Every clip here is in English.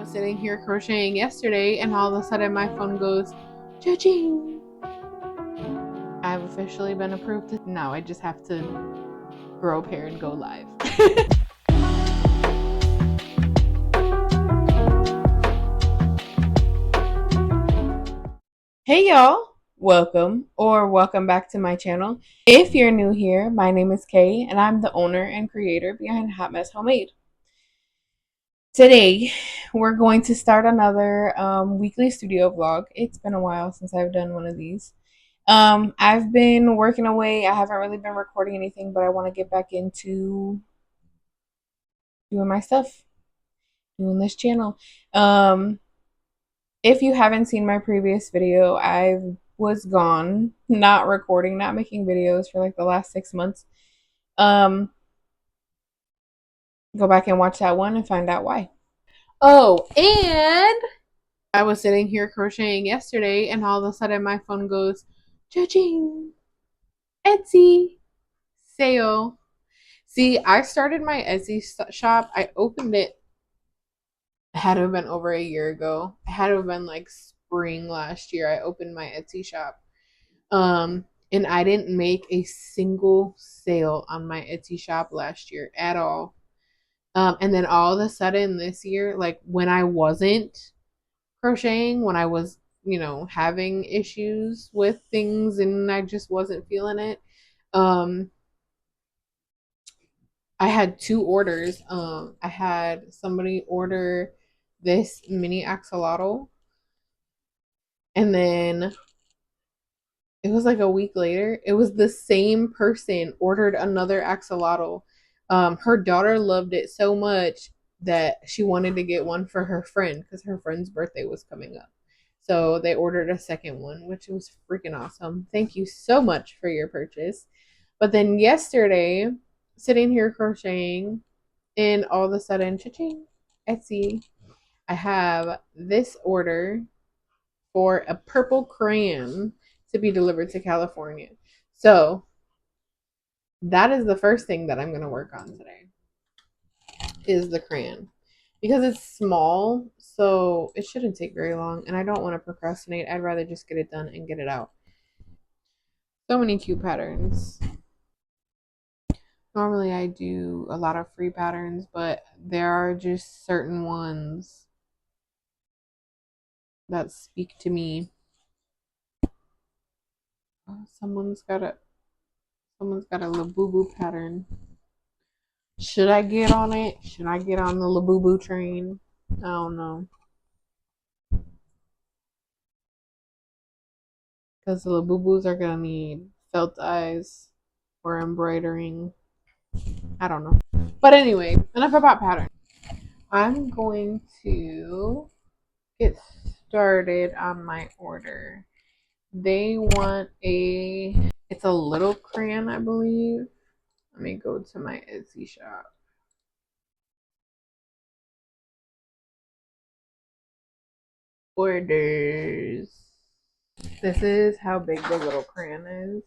was sitting here crocheting yesterday and all of a sudden my phone goes cha-ching. I've officially been approved. Now I just have to grow up hair and go live. Hey y'all, welcome back to my channel. If you're new here, my name is Kay and I'm the owner and creator behind Hot Mess Homemade. Today, we're going to start another weekly studio vlog. It's been a while since I've done one of these. I've been working away. I haven't really been recording anything, but I want to get back into doing my stuff, doing this channel. If you haven't seen my previous video, I was gone, not recording, not making videos for like the last 6 months. Go back and watch that one and find out why. Oh, and I was sitting here crocheting yesterday and all of a sudden my phone goes cha-ching. Etsy sale. See, I started my Etsy shop. I opened it. It had to have been over a year ago. It had to have been like spring last year. I opened my Etsy shop. And I didn't make a single sale on my Etsy shop last year at all. And then all of a sudden this year, like when I wasn't crocheting, when I was, having issues with things and I just wasn't feeling it, I had 2 orders. I had somebody order this mini axolotl, and then it was like a week later, it was the same person ordered another axolotl. Her daughter loved it so much that she wanted to get one for her friend because her friend's birthday was coming up. So they ordered a second one, which was freaking awesome. Thank you so much for your purchase. But then yesterday, sitting here crocheting, and all of a sudden, cha-ching, Etsy, I have this order for a purple crayon to be delivered to California. So that is the first thing that I'm going to work on today, is the crayon. Because it's small, so it shouldn't take very long, and I don't want to procrastinate. I'd rather just get it done and get it out. So many cute patterns. Normally I do a lot of free patterns, but there are just certain ones that speak to me. Oh, someone's got a Labubu pattern. Should I get on it? Should I get on the Labubu train? I don't know. Because the Labubus are gonna need felt eyes for embroidering. I don't know. But anyway, enough about pattern. I'm going to get started on my order. They want it's a little crayon, I believe. Let me go to my Etsy shop. Orders. This is how big the little crayon is.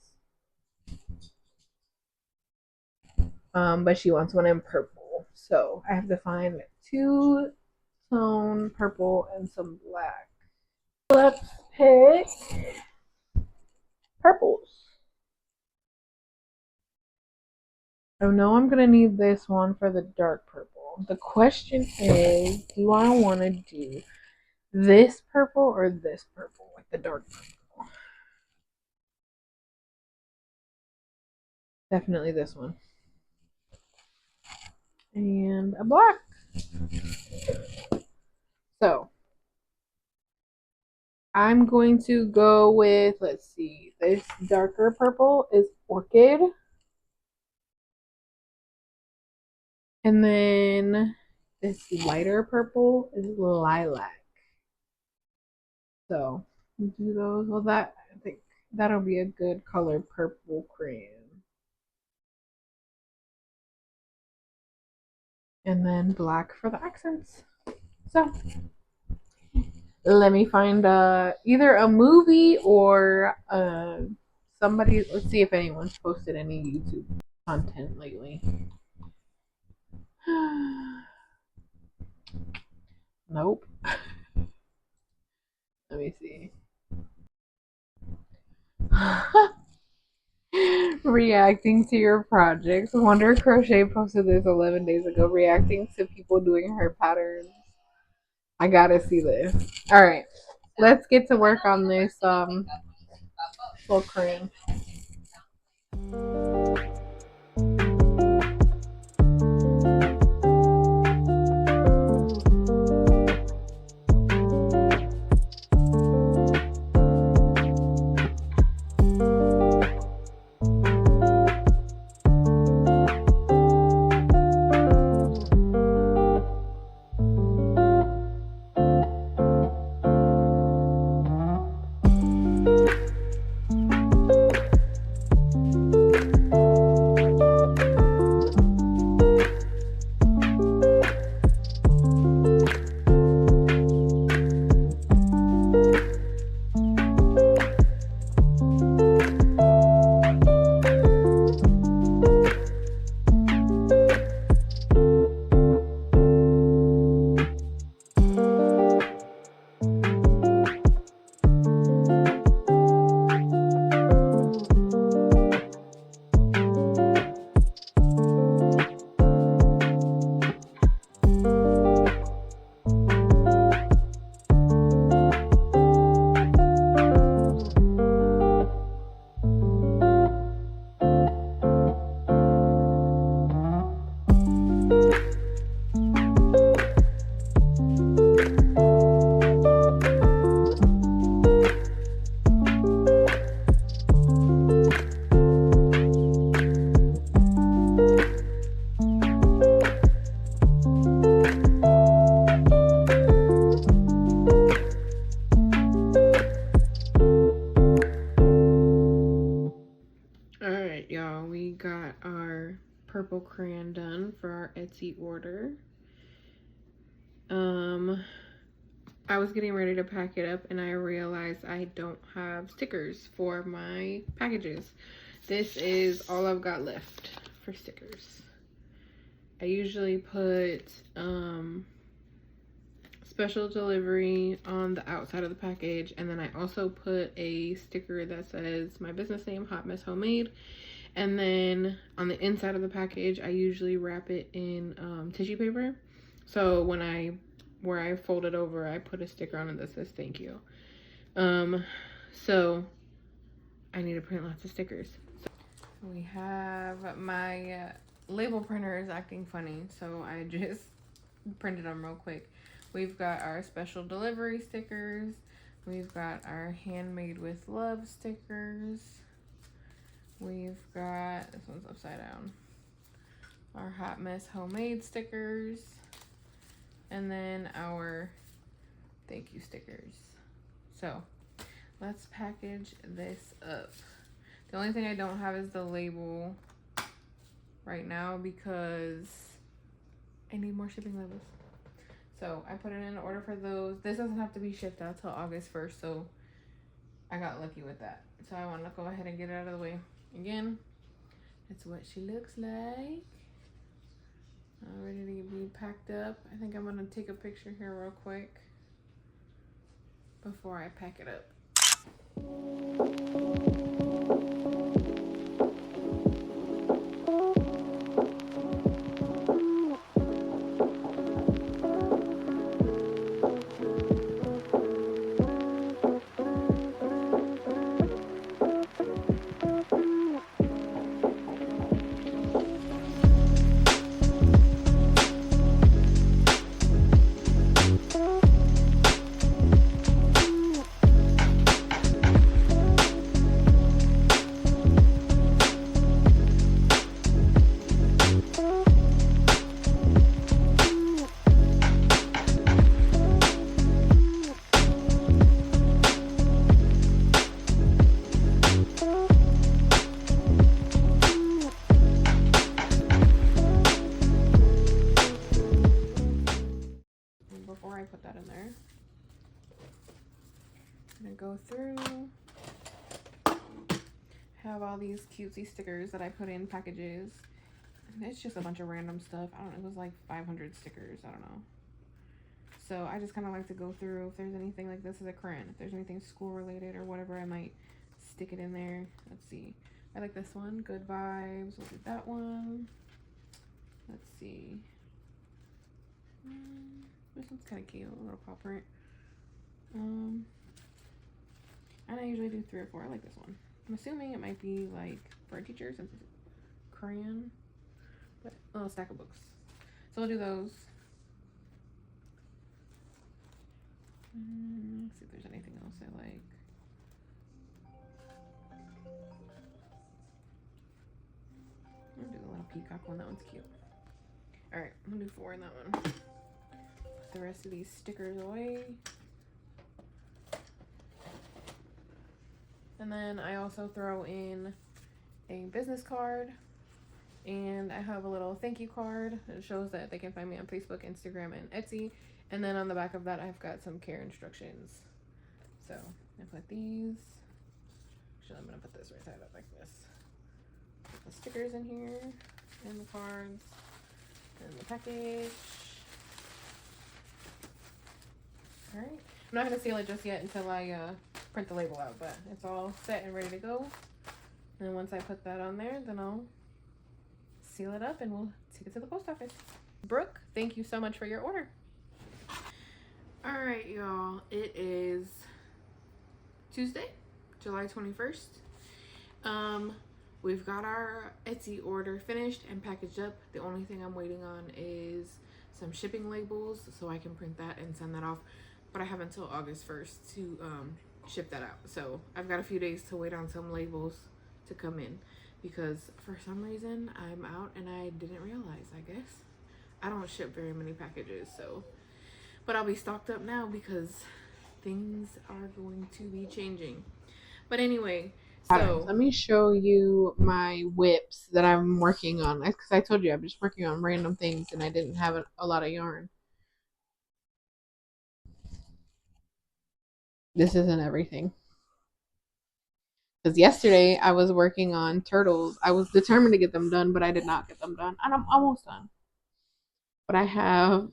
But she wants one in purple. So I have to find 2-tone purple and some black. Let's pick purples. Oh no, I'm gonna need this one for the dark purple. The question is, do I want to do this purple or this purple, like the dark purple? Definitely this one. And a black. So I'm going to go with, let's see, this darker purple is Orchid. And then this lighter purple is Lilac. So do those. Well, I think that'll be a good color, purple crayon. And then black for the accents. So let me find either a movie or somebody. Let's see if anyone's posted any YouTube content lately. Nope. Let me see. Reacting to your projects. Wonder Crochet posted this 11 days ago, reacting to people doing her patterns. I gotta see this. All right, let's get to work on this full cream. Alright, y'all, we got our purple crayon done for our Etsy order. I was getting ready to pack it up and I realized I don't have stickers for my packages. This is all I've got left for stickers. I usually put special delivery on the outside of the package, and then I also put a sticker that says my business name, Hot Mess Homemade. And then on the inside of the package, I usually wrap it in tissue paper. So where I fold it over, I put a sticker on it that says thank you. So I need to print lots of stickers. So we have my label printer is acting funny, so I just printed them real quick. We've got our special delivery stickers. We've got our handmade with love stickers. We've got, this one's upside down, our Hot Mess Homemade stickers. And then our thank you stickers. So let's package this up. The only thing I don't have is the label right now because I need more shipping labels. So I put in an order for those. This doesn't have to be shipped out till August 1st, so I got lucky with that. So I want to go ahead and get it out of the way. Again, that's what she looks like. All ready to be packed up. I think I'm going to take a picture here real quick before I pack it up. Before I put that in there, I'm gonna go through, have all these cutesy stickers that I put in packages. And it's just a bunch of random stuff. I don't know, it was like 500 stickers, I don't know. So I just kind of like to go through if there's anything like this is a crayon. If there's anything school related or whatever, I might stick it in there. Let's see. I like this one. Good vibes. We'll do that one. Let's see. This one's kind of cute. A little paw print. And I usually do 3 or 4. I like this one. I'm assuming it might be like for a teacher since it's crayon. But a little stack of books. So we'll do those. Let's see if there's anything else I like. I'm gonna do the little peacock one. That one's cute. Alright, I'm gonna do 4 in that one. Put the rest of these stickers away. And then I also throw in a business card. And I have a little thank you card that shows that they can find me on Facebook, Instagram, and Etsy. And then on the back of that, I've got some care instructions. So I put these. Actually, I'm gonna put this right side up like this. Put the stickers in here, and the cards, and the package. All right. I'm not gonna seal it just yet until I print the label out, but it's all set and ready to go. And once I put that on there, then I'll seal it up and we'll take it to the post office. Brooke, thank you so much for your order. All right, y'all. It is Tuesday, July 21st. We've got our Etsy order finished and packaged up. The only thing I'm waiting on is some shipping labels so I can print that and send that off. But I have until August 1st to ship that out. So I've got a few days to wait on some labels to come in because for some reason I'm out and I didn't realize, I guess. I don't ship very many packages, so. But I'll be stocked up now because things are going to be changing. But anyway, so let me show you my whips that I'm working on. Because I told you I'm just working on random things and I didn't have a lot of yarn. This isn't everything. Because yesterday I was working on turtles. I was determined to get them done, but I did not get them done. And I'm almost done. But I have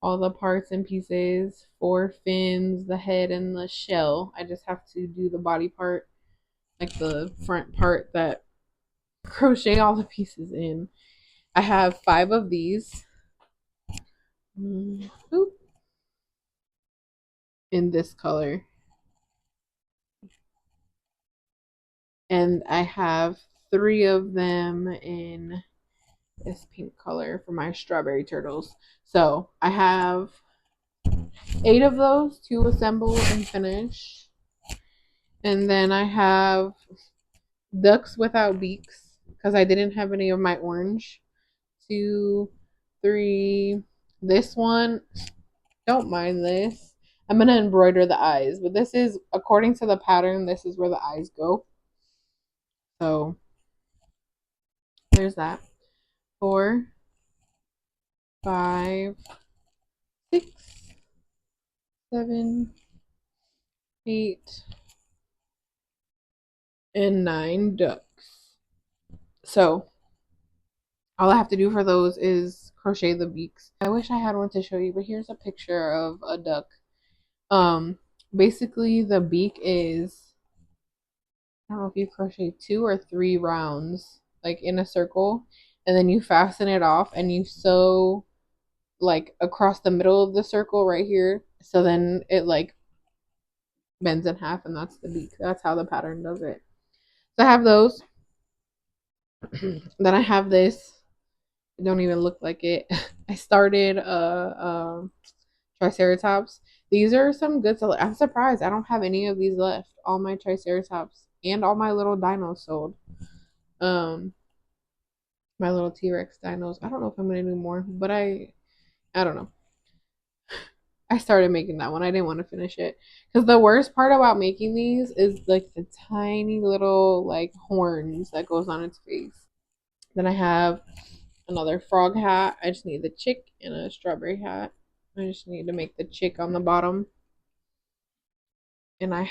all the parts and pieces, 4 fins, the head, and the shell. I just have to do the body part, like the front part that crochet all the pieces in. I have 5 of these. In this color. And I have 3 of them in this pink color for my strawberry turtles. So I have 8 of those to assemble and finish. And then I have ducks without beaks because I didn't have any of my orange. 2, 3. This one, don't mind this. I'm going to embroider the eyes, but this is, according to the pattern, this is where the eyes go. So there's that. 4, 5, 6, 7, 8, and 9 ducks. So all I have to do for those is crochet the beaks. I wish I had one to show you, but here's a picture of a duck. Basically the beak is, I don't know if you crochet 2 or 3 rounds like in a circle, and then you fasten it off and you sew like across the middle of the circle right here. So then it like bends in half and that's the beak. That's how the pattern does it. So I have those. Then I have this. It don't even look like it. I started Triceratops. These are some good. I'm surprised I don't have any of these left. All my Triceratops and all my little dinos sold. My little T-Rex dinos. I don't know if I'm gonna do more, but I don't know. I started making that one. I didn't want to finish it because the worst part about making these is like the tiny little like horns that goes on its face. Then I have another frog hat. I just need the chick and a strawberry hat. I just need to make the chick on the bottom. And I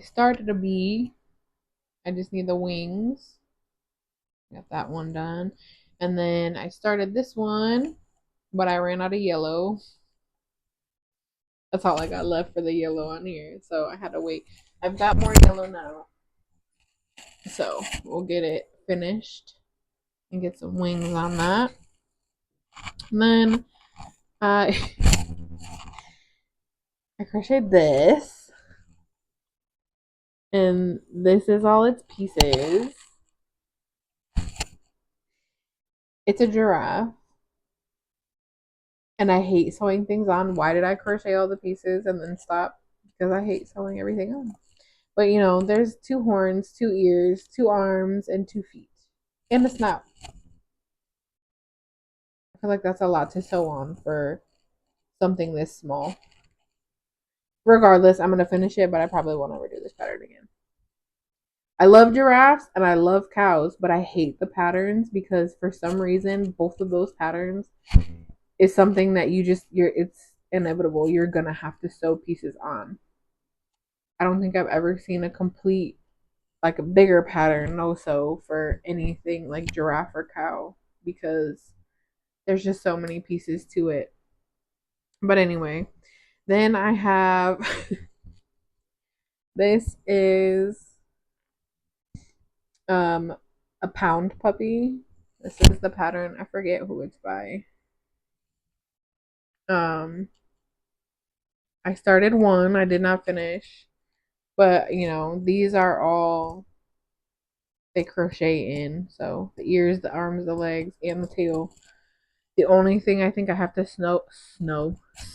started a bee. I just need the wings. Got that one done. And then I started this one, but I ran out of yellow. That's all I got left for the yellow on here. So I had to wait. I've got more yellow now. So we'll get it finished and get some wings on that. And then I I crocheted this. And this is all its pieces. It's a giraffe. And I hate sewing things on. Why did I crochet all the pieces and then stop? Because I hate sewing everything on. But you know, there's 2 horns, 2 ears, 2 arms, and 2 feet. And a snout. I feel like that's a lot to sew on for something this small. Regardless, I'm going to finish it, but I probably won't ever do this pattern again. I love giraffes and I love cows, but I hate the patterns because for some reason, both of those patterns is something that it's inevitable. You're going to have to sew pieces on. I don't think I've ever seen a complete, like a bigger pattern no sew for anything like giraffe or cow because there's just so many pieces to it. But anyway, then I have this is a pound puppy. This is the pattern. I forget who it's by. Um I started one, I did not finish. But you know, these are all they crochet in. So the ears, the arms, the legs, and the tail. The only thing I think I have to sew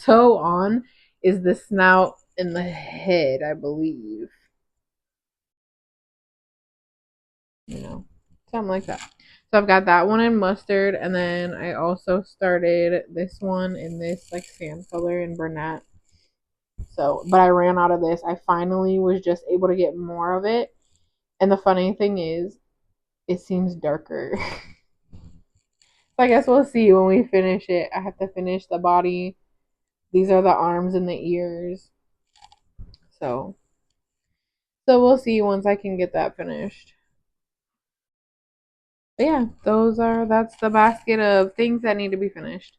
on is the snout and the head, I believe. You know, something like that. So I've got that one in mustard, and then I also started this one in this like sand color in Bernat. So, but I ran out of this. I finally was just able to get more of it. And the funny thing is, it seems darker. So I guess we'll see when we finish it. I have to finish the body. These are the arms and the ears. So, so we'll see once I can get that finished. But yeah, that's the basket of things that need to be finished.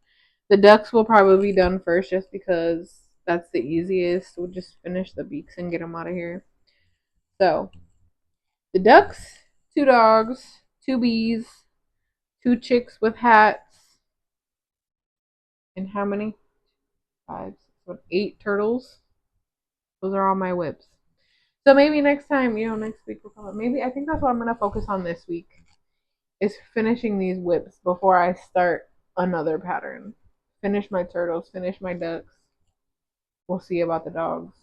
The ducks will probably be done first just because that's the easiest. We'll just finish the beaks and get them out of here. So, the ducks, 2 dogs, 2 bees, 2 chicks with hats, and how many? 8 turtles. Those are all my whips. So maybe next time, next week we'll call it. Maybe I think that's what I'm gonna focus on this week is finishing these whips before I start another pattern. Finish my turtles, finish my ducks. We'll see about the dogs.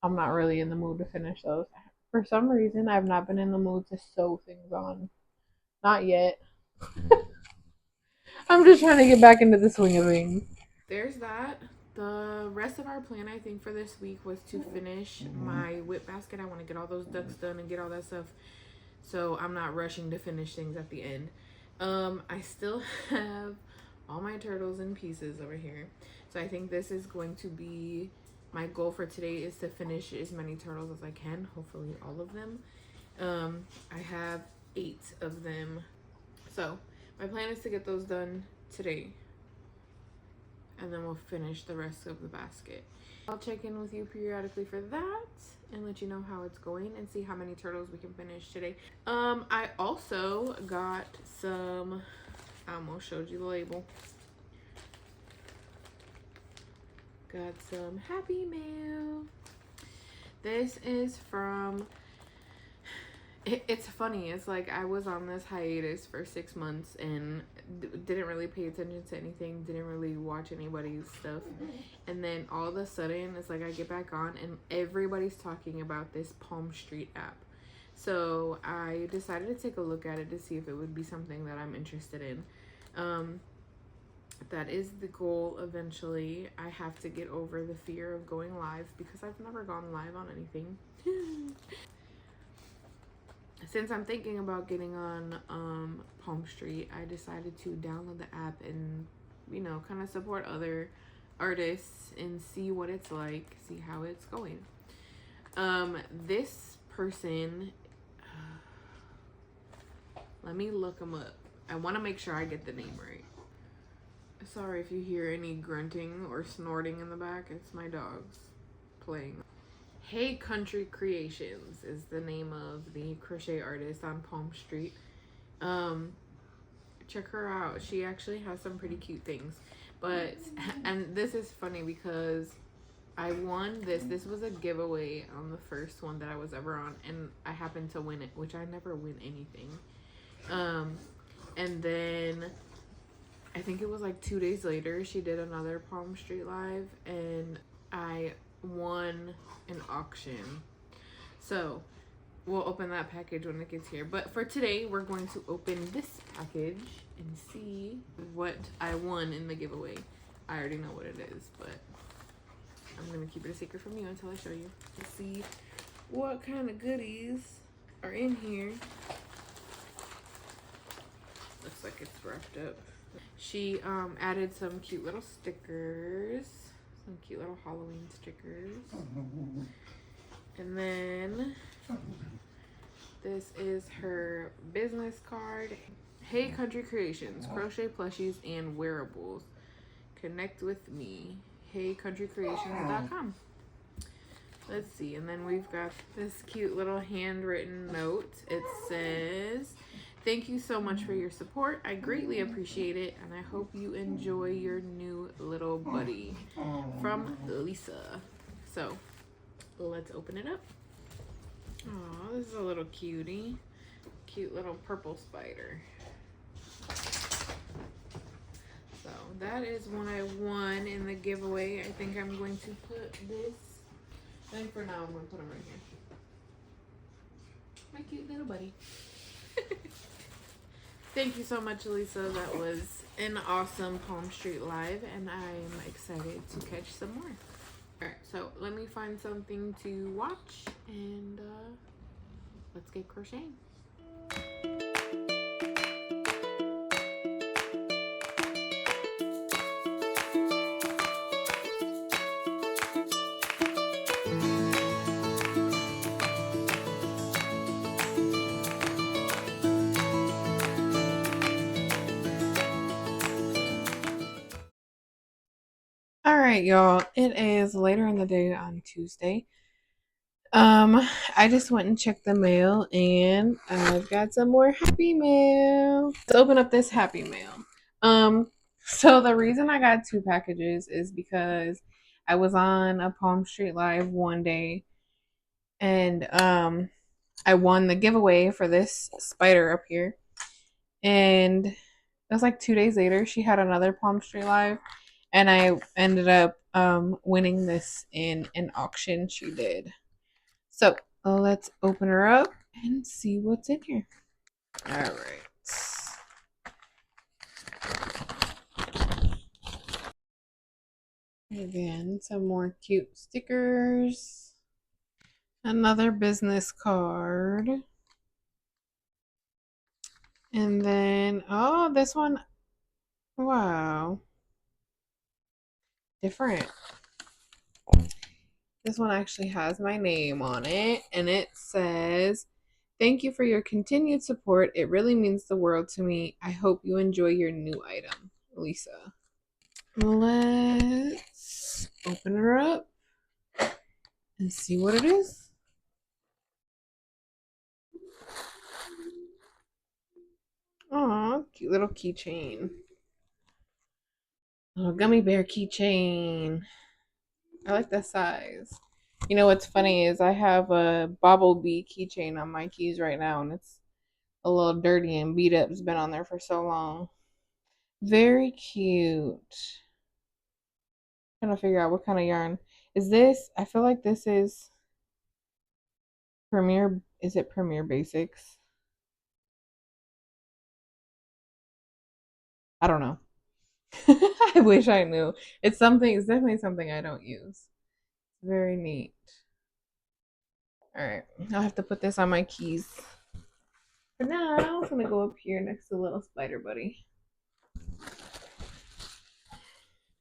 I'm not really in the mood to finish those. For some reason, I've not been in the mood to sew things on. Not yet. I'm just trying to get back into the swing of things. There's that. The rest of our plan, I think, for this week was to finish my whip basket. I want to get all those ducks done and get all that stuff. So I'm not rushing to finish things at the end. I still have all my turtles in pieces over here. So I think this is going to be my goal for today is to finish as many turtles as I can. Hopefully all of them. I have 8 of them. So my plan is to get those done today. And then we'll finish the rest of the basket. I'll check in with you periodically for that and let you know how it's going and see how many turtles we can finish today. I also got some, I almost showed you the label. Got some Happy Mail. This is from, it's funny. It's like I was on this hiatus for 6 months and didn't really pay attention to anything, didn't really watch anybody's stuff. And then all of a sudden, it's like I get back on and everybody's talking about this Palm Street app. So I decided to take a look at it to see if it would be something that I'm interested in. That is the goal eventually. I have to get over the fear of going live because I've never gone live on anything. Since I'm thinking about getting on Palm Street, I decided to download the app and, kind of support other artists and see what it's like, see how it's going. This person, let me look them up I want to make sure I get the name right. Sorry if you hear any grunting or snorting in the back. It's my dogs playing. Hey Country Creations is the name of the crochet artist on Palm Street. Um, check her out. She actually has some pretty cute things. But, and this is funny because I won this. This was a giveaway on the first one that I was ever on, and I happened to win it, which I never win anything. And then I think it was like 2 days later, she did another Palm Street Live, and I won an auction. So we'll open that package when it gets here. But for today, we're going to open this package and see what I won in the giveaway. I already know what it is, but I'm going to keep it a secret from you until I show you. Let's see what kind of goodies are in here. Looks like it's wrapped up. She added some cute little stickers, some cute little Halloween stickers. And then this is her business card. Hey Country Creations, crochet plushies and wearables. Connect with me. HeyCountryCreations.com. Let's see, and then we've got this cute little handwritten note. It says, thank you so much for your support. I greatly appreciate it, and I hope you enjoy your new little buddy. From Lisa. So, let's open it up. Oh, this is a little cutie. Cute little purple spider. So, that is one I won in the giveaway. I think I'm going to put this. I think for now I'm going to put him right here. My cute little buddy. Thank you so much, Lisa. That was an awesome Palm Street Live, and I'm excited to catch some more. Alright, so let me find something to watch, and let's get crocheting. All right, y'all. It is later in the day on Tuesday. I just went and checked the mail, and I've got some more Happy Mail. Let's open up this Happy Mail. So the reason I got 2 packages is because I was on a Palm Street Live one day, and I won the giveaway for this spider up here, and it was like 2 days later. She had another Palm Street Live, and I ended up winning this in an auction she did. So let's open her up and see what's in here. All right. Again, some more cute stickers. Another business card. And then, oh, this one. Wow. Different. This one actually has my name on it, and it says, thank you for your continued support. It really means the world to me. I hope you enjoy your new item, Lisa. Let's open her up and see what it is. Aw, cute little keychain. Little gummy bear keychain. I like that size. You know what's funny is I have a Bobblebee keychain on my keys right now, and it's a little dirty and beat up. It's been on there for so long. Very cute. Trying to figure out what kind of yarn. Is this? I feel like this is Premier. Is it Premier Basics? I don't know. I wish I knew. It's something, it's definitely something I don't use. Very neat. All right, I'll have to put this on my keys. For now, I'm gonna go up here next to little spider buddy.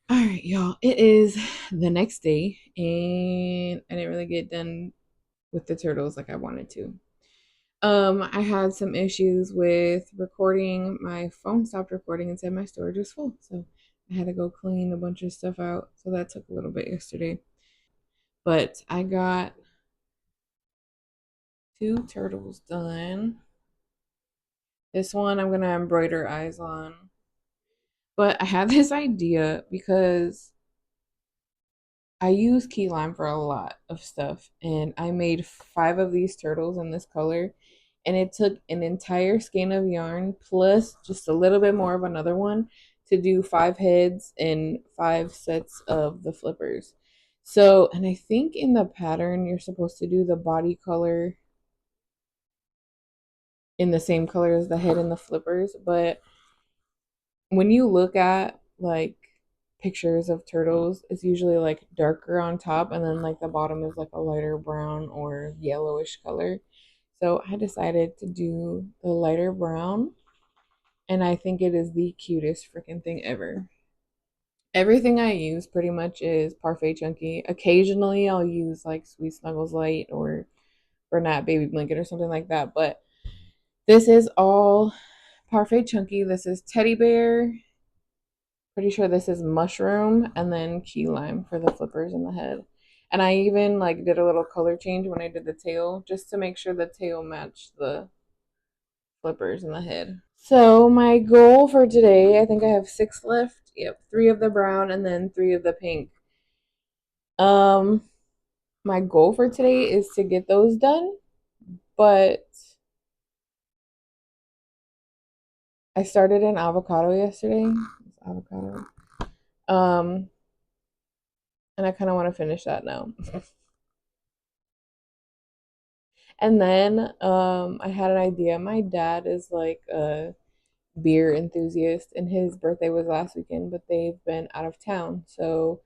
All right, y'all. It is the next day, and I didn't really get done with the turtles like I wanted to. I had some issues with recording. My phone stopped recording and said my storage was full. So I had to go clean a bunch of stuff out. So that took a little bit yesterday. But I got 2 turtles done. This one I'm gonna embroider eyes on. But I had this idea because I use key lime for a lot of stuff, and I made 5 of these turtles in this color, and it took an entire skein of yarn plus just a little bit more of another one to do 5 heads and 5 sets of the flippers. So, and I think in the pattern you're supposed to do the body color in the same color as the head and the flippers, but when you look at like pictures of turtles, it's usually like darker on top and then like the bottom is like a lighter brown or yellowish color. So I decided to do the lighter brown, and I think it is the cutest freaking thing ever. Everything I use pretty much is Parfait Chunky. Occasionally I'll use like Sweet Snuggles Light or Bernat Baby Blanket or something like that, but this is all Parfait Chunky. This is Teddy Bear. Pretty sure this is mushroom and then key lime for the flippers in the head. And I even like did a little color change when I did the tail just to make sure the tail matched the flippers in the head. So my goal for today, I think I have 6 left. Yep, 3 of the brown and then 3 of the pink. Um, my goal for today is to get those done, but I started an avocado yesterday. It's avocado. Um, and I kind of want to finish that now. And then I had an idea. My dad is like a beer enthusiast, and his birthday was last weekend, but they've been out of town. So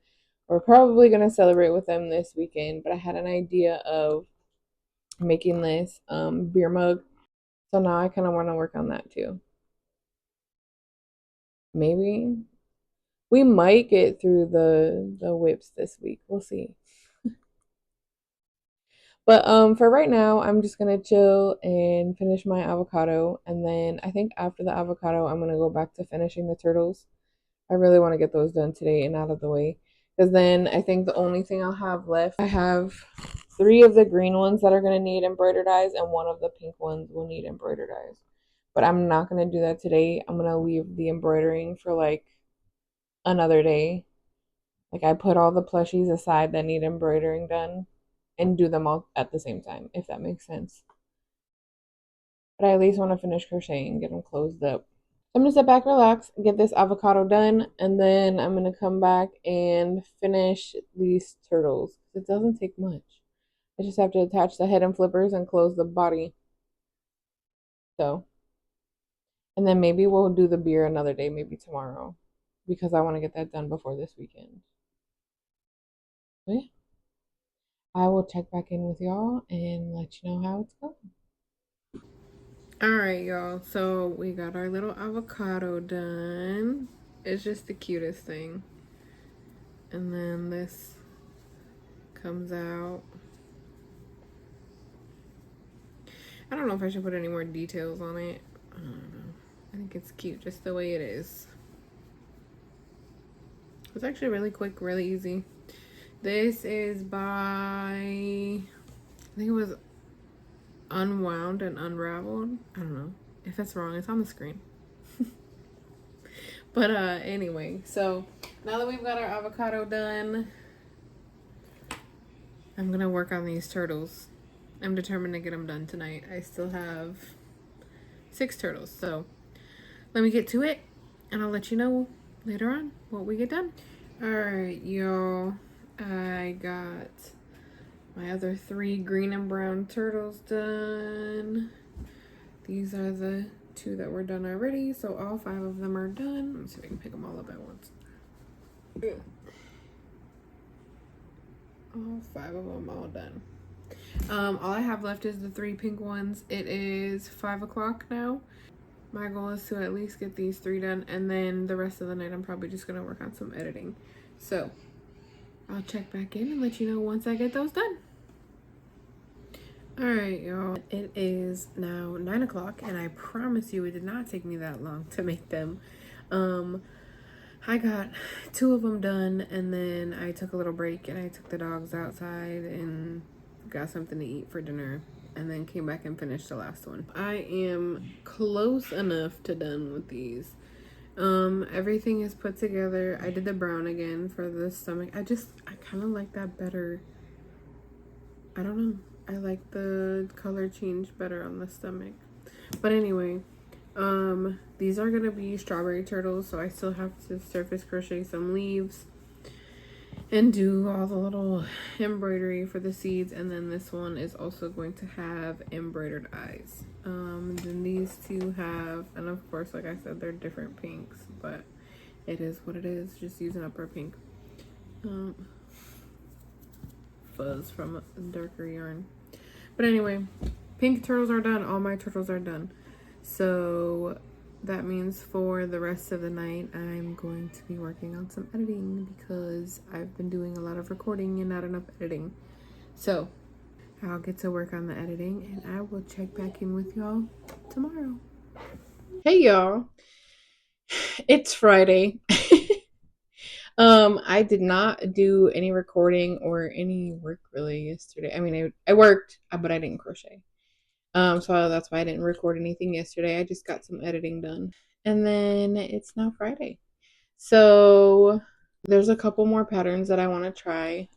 we're probably going to celebrate with them this weekend. But I had an idea of making this beer mug. So now I kind of want to work on that too. Maybe we might get through the whips this week. We'll see. But for right now, I'm just gonna chill and finish my avocado, and then I think after the avocado, I'm gonna go back to finishing the turtles. I really want to get those done today and out of the way, because then I think the only thing I'll have left, I have 3 of the green ones that are gonna need embroidered eyes, and 1 of the pink ones will need embroidered eyes. But I'm not gonna do that today. I'm gonna leave the embroidering for like another day. Like I put all the plushies aside that need embroidering done and do them all at the same time, if that makes sense. But I at least want to finish crocheting and get them closed up. So I'm gonna sit back, relax, get this avocado done, and then I'm gonna come back and finish these turtles. It doesn't take much. I just have to attach the head and flippers and close the body. So, and then maybe we'll do the beer another day, maybe tomorrow, because I want to get that done before this weekend. But yeah, I will check back in with y'all and let you know how it's going. All right, y'all. So we got our little avocado done. It's just the cutest thing. And then this comes out. I don't know if I should put any more details on it. I don't know. I think it's cute just the way it is. It's actually really quick, really easy. This is by, I think it was Unwound and Unraveled. I don't know. If it's wrong, it's on the screen. But anyway, so now that we've got our avocado done, I'm gonna work on these turtles. I'm determined to get them done tonight. I still have 6 turtles, so let me get to it, and I'll let you know later on what we get done. Alright, y'all. I got my other 3 green and brown turtles done. These are the 2 that were done already, so all 5 of them are done. Let me see if I can pick them all up at once. All 5 of them all done. All I have left is the 3 pink ones. It is 5 o'clock now. My goal is to at least get these 3 done, and then the rest of the night I'm probably just gonna work on some editing. So I'll check back in and let you know once I get those done. Alright, y'all. It is now 9 o'clock, and I promise you it did not take me that long to make them. Um, I got two of them done, and then I took a little break and I took the dogs outside and got something to eat for dinner, and then came back and finished the last one. I am close enough to done with these. Everything is put together. I did the brown again for the stomach. I kind of like that better. I don't know. I like the color change better on the stomach. But anyway, these are gonna be strawberry turtles, so I still have to surface crochet some leaves and do all the little embroidery for the seeds. And then this one is also going to have embroidered eyes. Then these two have, and of course, like I said, they're different pinks, but it is what it is. Just using up our pink fuzz from darker yarn. But anyway, pink turtles are done. All my turtles are done. So that means for the rest of the night, I'm going to be working on some editing because I've been doing a lot of recording and not enough editing. So I'll get to work on the editing and I will check back in with y'all tomorrow. Hey y'all. It's Friday. I did not do any recording or any work really yesterday. I mean, I worked, but I didn't crochet. So that's why I didn't record anything yesterday. I just got some editing done. And then it's now Friday. So there's a couple more patterns that I want to try.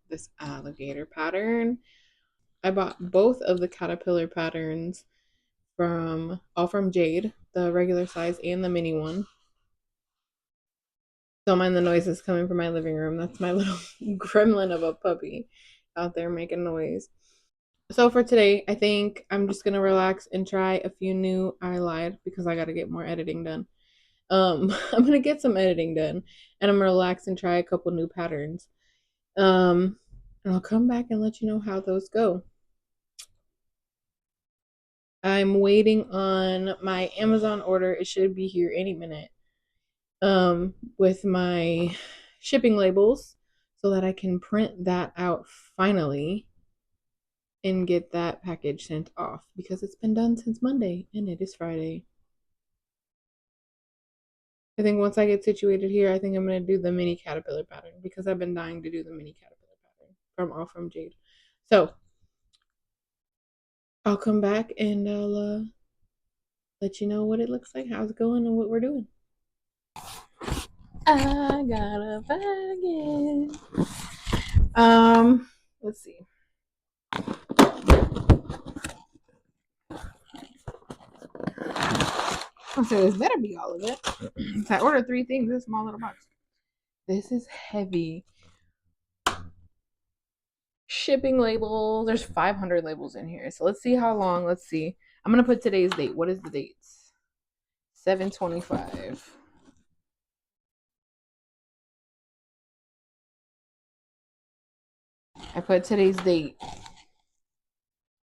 This alligator pattern. I bought both of the caterpillar patterns from Jade, the regular size and the mini one. Don't mind the noises coming from my living room. That's my little gremlin of a puppy out there making noise. So for today, I think I'm just gonna relax and try a few new. I lied because I gotta get more editing done. I'm gonna get some editing done, and I'm gonna relax and try a couple new patterns. And I'll come back and let you know how those go. I'm waiting on my Amazon order. It should be here any minute. With my shipping labels so that I can print that out finally and get that package sent off because it's been done since Monday and it is Friday. I think once I get situated here, I think I'm going to do the mini caterpillar pattern because I've been dying to do the mini caterpillar pattern from Jade. So I'll come back and I'll let you know what it looks like, how's it going, and what we're doing. I got a bag. Let's see. So this better be all of it. So I ordered 3 things in this small little box. This is heavy. Shipping labels. There's 500 labels in here. So let's see how long. Let's see. I'm going to put today's date. What is the date? 7/25. I put today's date. I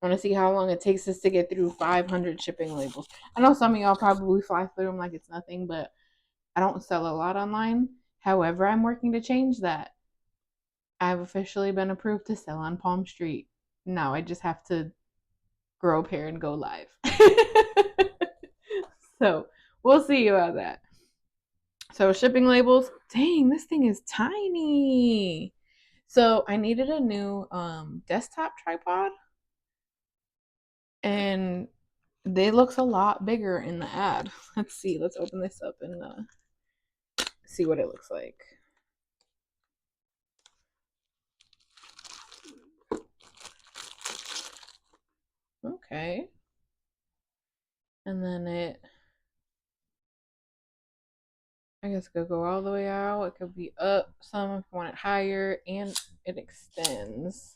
want to see how long it takes us to get through 500 shipping labels. I know some of y'all probably fly through them like it's nothing, but I don't sell a lot online. However, I'm working to change that. I've officially been approved to sell on Palm Street. Now I just have to grow a pair and go live. So we'll see about that. So shipping labels. Dang, this thing is tiny. So I needed a new desktop tripod, and it looks a lot bigger in the ad. Let's see. Let's open this up and see what it looks like. Okay. And then I guess it could go all the way out. It could be up some if you want it higher, and it extends.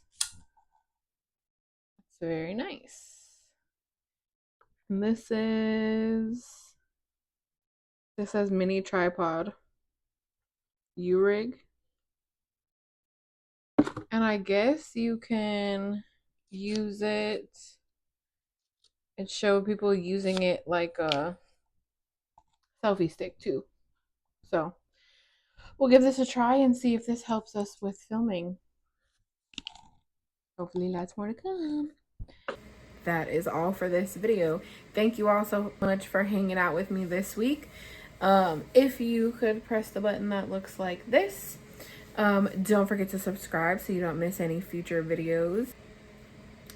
It's very nice. And this says mini tripod U-rig. And I guess you can use it and show people using it like a selfie stick too. So we'll give this a try and see if this helps us with filming. Hopefully lots more to come. that is all for this video. Thank you all so much for hanging out with me this week. If you could press the button that looks like this, don't forget to subscribe so you don't miss any future videos.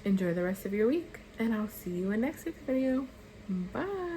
Enjoy the rest of your week, and I'll see you in next week's video. Bye.